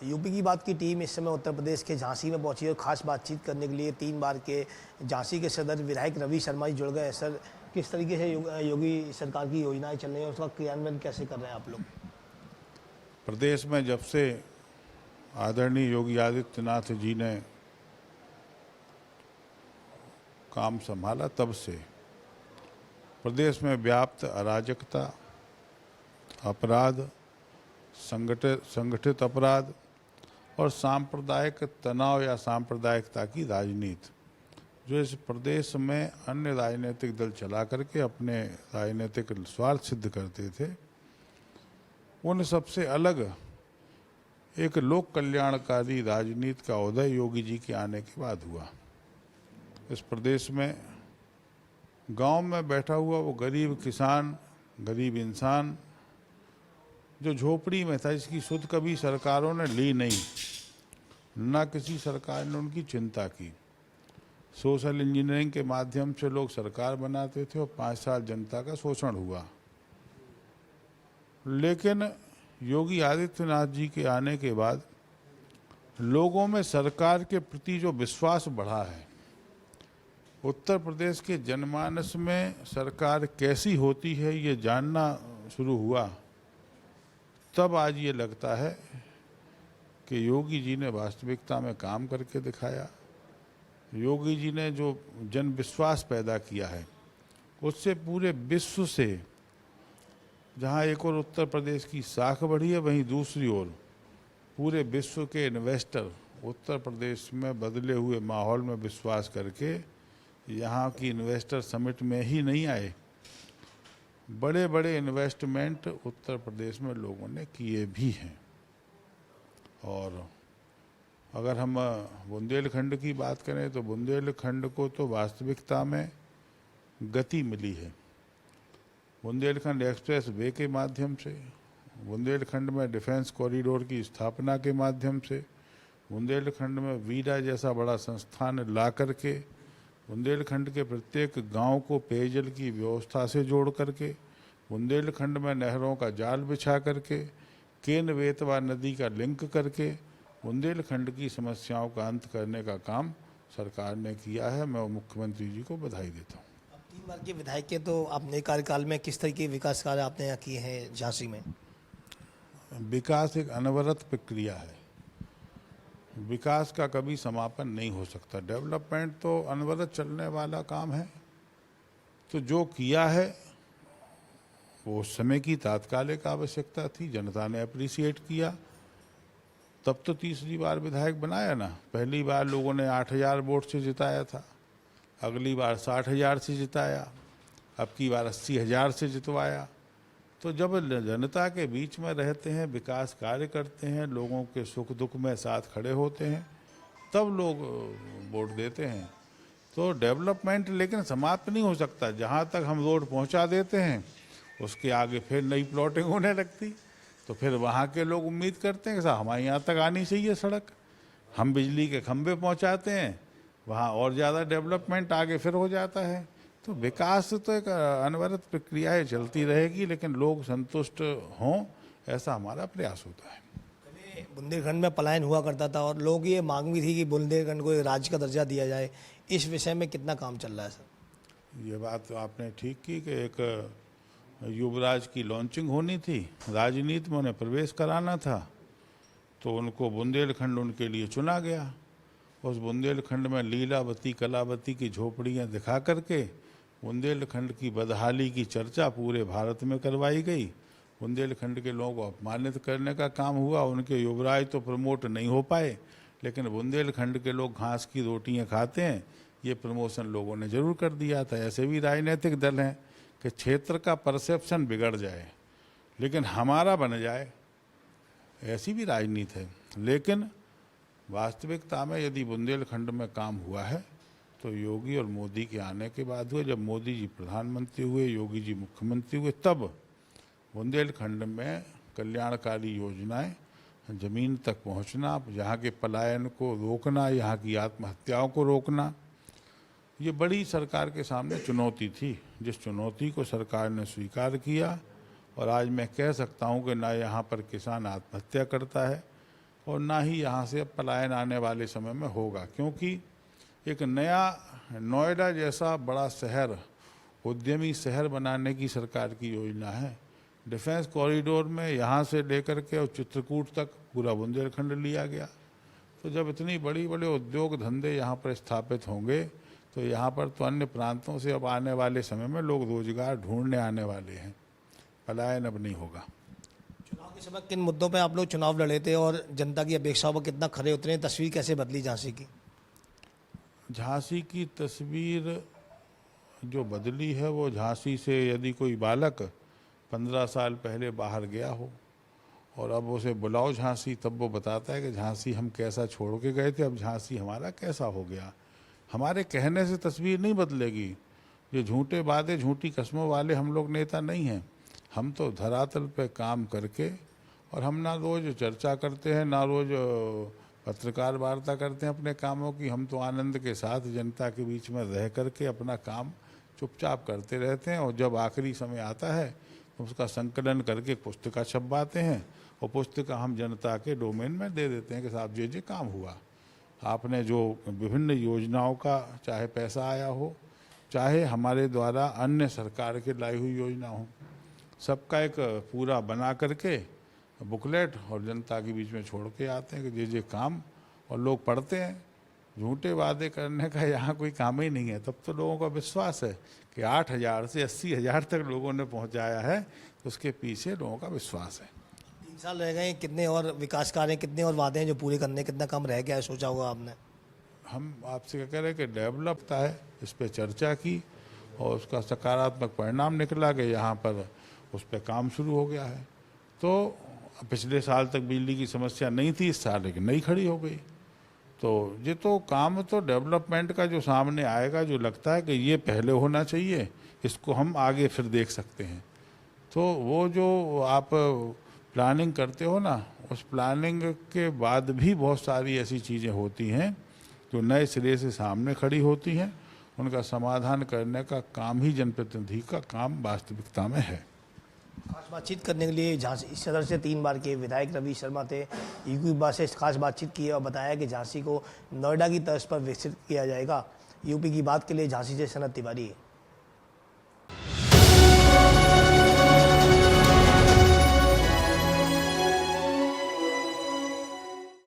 UP की बात की टीम इस समय उत्तर प्रदेश के झांसी में पहुंची है और खास बातचीत करने के लिए 3 बार के झांसी के सदर विधायक रवि शर्मा जी जुड़ गए। सर, किस तरीके से योगी सरकार की योजनाएं चल रही हैं, उसका क्रियान्वयन कैसे कर रहे हैं आप लोग? प्रदेश में जब से आदरणीय योगी आदित्यनाथ जी ने काम संभाला तब से प्रदेश में व्याप्त अराजकता, अपराध, संगठित अपराध और सांप्रदायिक तनाव या सांप्रदायिकता की राजनीति, जो इस प्रदेश में अन्य राजनीतिक दल चला करके अपने राजनीतिक स्वार्थ सिद्ध करते थे, उन सबसे अलग एक लोक कल्याणकारी राजनीति का उदय योगी जी के आने के बाद हुआ। इस प्रदेश में गांव में बैठा हुआ वो गरीब किसान, गरीब इंसान जो झोपड़ी में था, इसकी सुध कभी सरकारों ने ली नहीं, ना किसी सरकार ने उनकी चिंता की। सोशल इंजीनियरिंग के माध्यम से लोग सरकार बनाते थे और 5 साल जनता का शोषण हुआ। लेकिन योगी आदित्यनाथ जी के आने के बाद लोगों में सरकार के प्रति जो विश्वास बढ़ा है, उत्तर प्रदेश के जनमानस में सरकार कैसी होती है ये जानना शुरू हुआ, तब आज ये लगता है कि योगी जी ने वास्तविकता में काम करके दिखाया। योगी जी ने जो जन विश्वास पैदा किया है, उससे पूरे विश्व से, जहाँ एक और उत्तर प्रदेश की साख बढ़ी है, वहीं दूसरी ओर पूरे विश्व के इन्वेस्टर उत्तर प्रदेश में बदले हुए माहौल में विश्वास करके यहाँ की इन्वेस्टर समिट में ही नहीं आए, बड़े बड़े इन्वेस्टमेंट उत्तर प्रदेश में लोगों ने किए भी हैं। और अगर हम बुंदेलखंड की बात करें तो बुंदेलखंड को तो वास्तविकता में गति मिली है। बुंदेलखंड एक्सप्रेस वे के माध्यम से, बुंदेलखंड में डिफेंस कॉरिडोर की स्थापना के माध्यम से, बुंदेलखंड में वीरा जैसा बड़ा संस्थान ला करके बुंदेलखंड के प्रत्येक गांव को पेयजल की व्यवस्था से जोड़ करके, बुंदेलखंड में नहरों का जाल बिछा करके, केन बेतवा नदी का लिंक करके बुंदेलखंड की समस्याओं का अंत करने का काम सरकार ने किया है। मैं मुख्यमंत्री जी को बधाई देता हूँ। अब 3 बार के विधायक के तो अपने कार्यकाल में किस तरीके के विकास कार्य आपने यहाँ किए हैं झांसी में? विकास एक अनवरत प्रक्रिया है, विकास का कभी समापन नहीं हो सकता। डेवलपमेंट तो अनवरत चलने वाला काम है। तो जो किया है वो उस समय की तात्कालिक आवश्यकता थी, जनता ने अप्रिशिएट किया, तब तो तीसरी बार विधायक बनाया ना। पहली बार लोगों ने 8,000 वोट से जिताया था, अगली बार 60,000 से जिताया, अब की बार 80,000 से जितवाया। तो जब जनता के बीच में रहते हैं, विकास कार्य करते हैं, लोगों के सुख दुख में साथ खड़े होते हैं, तब लोग वोट देते हैं। तो डेवलपमेंट लेकिन समाप्त नहीं हो सकता। जहाँ तक हम रोड पहुँचा देते हैं, उसके आगे फिर नई प्लॉटिंग होने लगती, तो फिर वहाँ के लोग उम्मीद करते हैं कि साहब हमारे यहाँ तक आनी चाहिए सड़क। हम बिजली के खंभे पहुँचाते हैं, वहाँ और ज़्यादा डेवलपमेंट आगे फिर हो जाता है। तो विकास तो एक अनवरत प्रक्रिया है, चलती रहेगी, लेकिन लोग संतुष्ट हों, ऐसा हमारा प्रयास होता है। पहले बुंदेलखंड में पलायन हुआ करता था और लोग ये मांग भी थी कि बुंदेलखंड को राज्य का दर्जा दिया जाए। इस विषय में कितना काम चल रहा है सर? ये बात तो आपने ठीक की कि एक युवराज की लॉन्चिंग होनी थी, राजनीति में उन्हें प्रवेश कराना था, तो उनको बुंदेलखंड उनके लिए चुना गया। उस बुंदेलखंड में लीलावती, कलावती की झोपड़ियाँ दिखा करके बुंदेलखंड की बदहाली की चर्चा पूरे भारत में करवाई गई। बुंदेलखंड के लोगों को अपमानित करने का काम हुआ। उनके युवराज तो प्रमोट नहीं हो पाए, लेकिन बुंदेलखंड के लोग घास की रोटियां खाते हैं, ये प्रमोशन लोगों ने जरूर कर दिया था। ऐसे भी राजनीतिक दल हैं कि क्षेत्र का परसेप्शन बिगड़ जाए लेकिन हमारा बन जाए, ऐसी भी राजनीति है। लेकिन वास्तविकता में यदि बुंदेलखंड में काम हुआ है तो योगी और मोदी के आने के बाद हुए। जब मोदी जी प्रधानमंत्री हुए, योगी जी मुख्यमंत्री हुए, तब बुंदेलखंड में कल्याणकारी योजनाएं, ज़मीन तक पहुंचना, यहाँ के पलायन को रोकना, यहाँ की आत्महत्याओं को रोकना, ये बड़ी सरकार के सामने चुनौती थी, जिस चुनौती को सरकार ने स्वीकार किया। और आज मैं कह सकता हूँ कि ना यहाँ पर किसान आत्महत्या करता है, और ना ही यहाँ से पलायन आने वाले समय में होगा, क्योंकि एक नया नोएडा जैसा बड़ा शहर, उद्यमी शहर बनाने की सरकार की योजना है। डिफेंस कॉरिडोर में यहाँ से लेकर के और चित्रकूट तक पूरा बुंदेलखंड लिया गया। तो जब इतनी बड़ी बड़े उद्योग धंधे यहाँ पर स्थापित होंगे तो यहाँ पर तो अन्य प्रांतों से अब आने वाले समय में लोग रोजगार ढूंढने आने वाले हैं, पलायन अब नहीं होगा। चुनाव के समय किन मुद्दों पे आप लोग चुनाव लड़े थे और जनता की अपेक्षाओं पर कितना खरे उतरे, तस्वीर कैसे बदली झांसी की? झांसी की तस्वीर जो बदली है वो झांसी से यदि कोई बालक 15 साल पहले बाहर गया हो और अब उसे बुलाओ झांसी, तब वो बताता है कि झांसी हम कैसा छोड़ के गए थे, अब झांसी हमारा कैसा हो गया। हमारे कहने से तस्वीर नहीं बदलेगी। ये झूठे वादे झूठी कस्मों वाले हम लोग नेता नहीं हैं। हम तो धरातल पे काम करके, और हम ना रोज़ चर्चा करते हैं ना रोज़ पत्रकार वार्ता करते हैं अपने कामों की। हम तो आनंद के साथ जनता के बीच में रह करके अपना काम चुपचाप करते रहते हैं, और जब आखिरी समय आता है तो उसका संकलन करके पुस्तिका छपवाते हैं और पुस्तिका हम जनता के डोमेन में दे देते हैं कि साहब ये काम हुआ। आपने जो विभिन्न योजनाओं का चाहे पैसा आया हो, चाहे हमारे द्वारा अन्य सरकार के लाई हुई योजना हो, सबका एक पूरा बना करके बुकलेट और जनता के बीच में छोड़ के आते हैं कि ये काम, और लोग पढ़ते हैं। झूठे वादे करने का यहाँ कोई काम ही नहीं है। तब तो लोगों का विश्वास है कि 8,000 से 80,000 तक लोगों ने पहुँचाया है, तो उसके पीछे लोगों का विश्वास है। 3 साल रह गए, कितने और विकास कार्य, कितने और वादे हैं जो पूरे करने, कितना कम रह गया है, सोचा होगा आपने? हम आपसे क्या कह रहे हैं कि डेवलप है, इस पर चर्चा की और उसका सकारात्मक परिणाम निकला कि यहाँ पर उस पर काम शुरू हो गया है। तो पिछले साल तक बिजली की समस्या नहीं थी, इस साल लेकिन नई खड़ी हो गई। तो ये तो काम तो डेवलपमेंट का जो सामने आएगा, जो लगता है कि ये पहले होना चाहिए, इसको हम आगे फिर देख सकते हैं। तो वो जो आप प्लानिंग करते हो ना, उस प्लानिंग के बाद भी बहुत सारी ऐसी चीज़ें होती हैं जो नए सिरे से सामने खड़ी होती हैं। उनका समाधान करने का काम ही जनप्रतिनिधि का काम वास्तविकता में है। खास बातचीत करने के लिए झांसी सदर से 3 बार के विधायक रवि शर्मा थे। यूपी बार से खास बातचीत की और बताया कि झांसी को नोएडा की तर्ज पर विकसित किया जाएगा। यूपी की बात के लिए झांसी से सनत तिवारी।